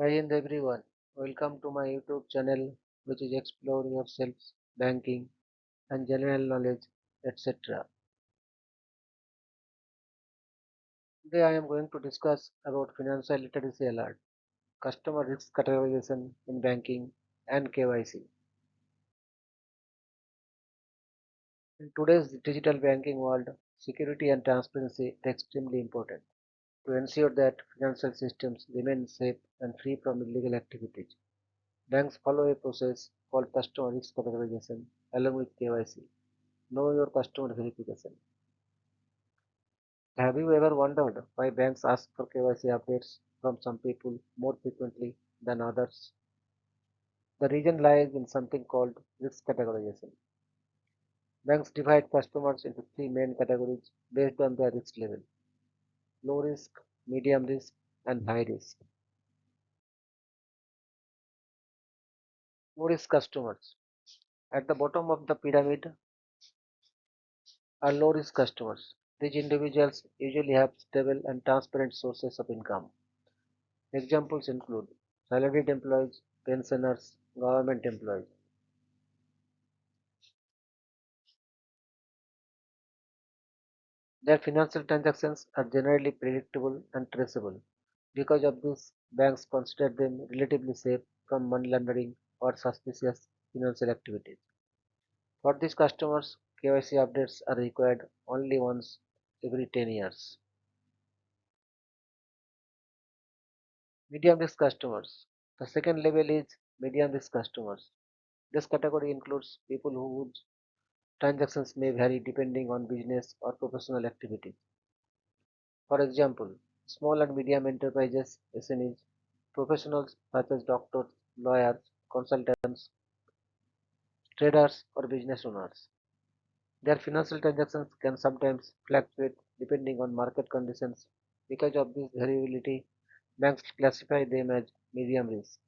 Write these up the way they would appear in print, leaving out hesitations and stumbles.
Hi and everyone, welcome to my YouTube channel which is Explore Yourself, Banking and General Knowledge, etc. Today I am going to discuss about Financial Literacy Alert, Customer Risk Categorization in Banking and KYC. In today's digital banking world, security and transparency are extremely important to ensure that financial systems remain safe and free from illegal activities. Banks follow a process called Customer Risk Categorization along with KYC. Know your customer verification. Have you ever wondered why banks ask for KYC updates from some people more frequently than others? The reason lies in something called risk categorization. Banks divide customers into three main categories based on their risk level: low risk, medium risk, and high risk. Low risk customers. At the bottom of the pyramid are low risk customers. These individuals usually have stable and transparent sources of income. Examples include salaried employees, pensioners, government employees. Their financial transactions are generally predictable and traceable. Because of this, banks consider them relatively safe from money laundering or suspicious financial activities. For these customers, KYC updates are required only once every 10 years. Medium risk customers. The second level is medium risk customers. This category includes people whose transactions may vary depending on business or professional activity. For example, small and medium enterprises (SMEs), professionals such as doctors, lawyers, consultants, traders, or business owners. Their financial transactions can sometimes fluctuate depending on market conditions. Because of this variability, banks classify them as medium risk.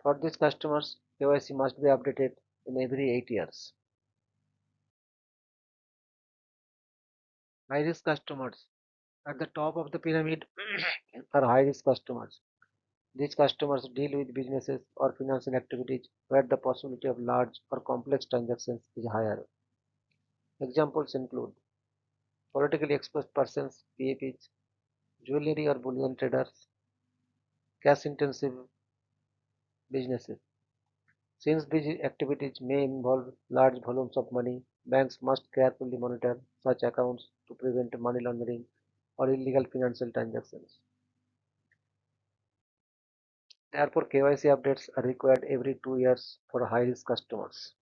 For these customers, KYC must be updated in every 8 years. High risk customers. At the top of the pyramid are high risk customers. These customers deal with businesses or financial activities where the possibility of large or complex transactions is higher. Examples include politically exposed persons (PAPs), jewelry or bullion traders, cash intensive businesses. Since these activities may involve large volumes of money, banks must carefully monitor such accounts to prevent money laundering or illegal financial transactions. Therefore, KYC updates are required every 2 years for high risk customers.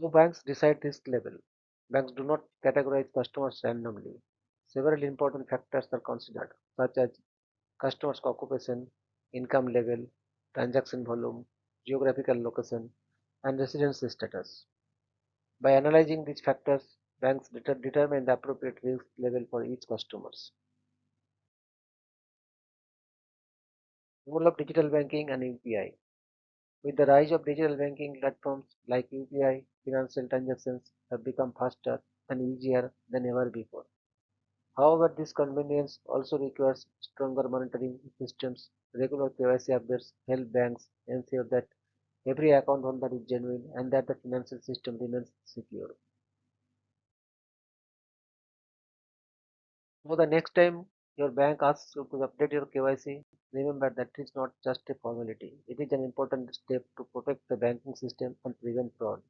How banks decide risk level? Banks do not categorize customers randomly. Several important factors are considered, such as customers' occupation, income level, transaction volume, geographical location, and residency status. By analyzing these factors, banks determine the appropriate risk level for each customer. Role of digital banking and UPI. With the rise of digital banking platforms like UPI, financial transactions have become faster and easier than ever before. However, this convenience also requires stronger monitoring systems. Regular KYC updates help banks ensure that every account holder is genuine and that the financial system remains secure. So, the next time your bank asks you to update your KYC, remember that it is not just a formality. It is an important step to protect the banking system and prevent fraud.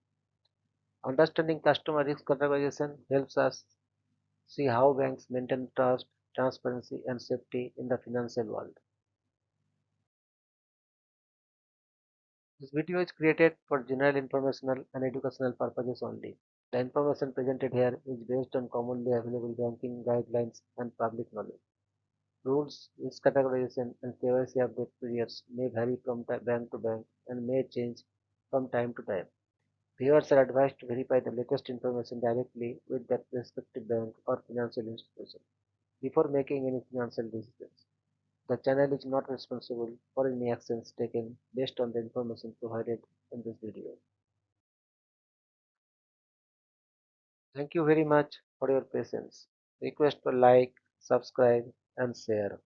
Understanding customer risk categorization helps us see how banks maintain trust, transparency, and safety in the financial world. This video is created for general informational and educational purposes only. The information presented here is based on commonly available banking guidelines and public knowledge. Rules, risk categorization, and KYC update periods may vary from bank to bank and may change from time to time. Viewers are advised to verify the latest information directly with their respective bank or financial institution before making any financial decisions. The channel is not responsible for any actions taken based on the information provided in this video. Thank you very much for your patience. Request for like, subscribe and share.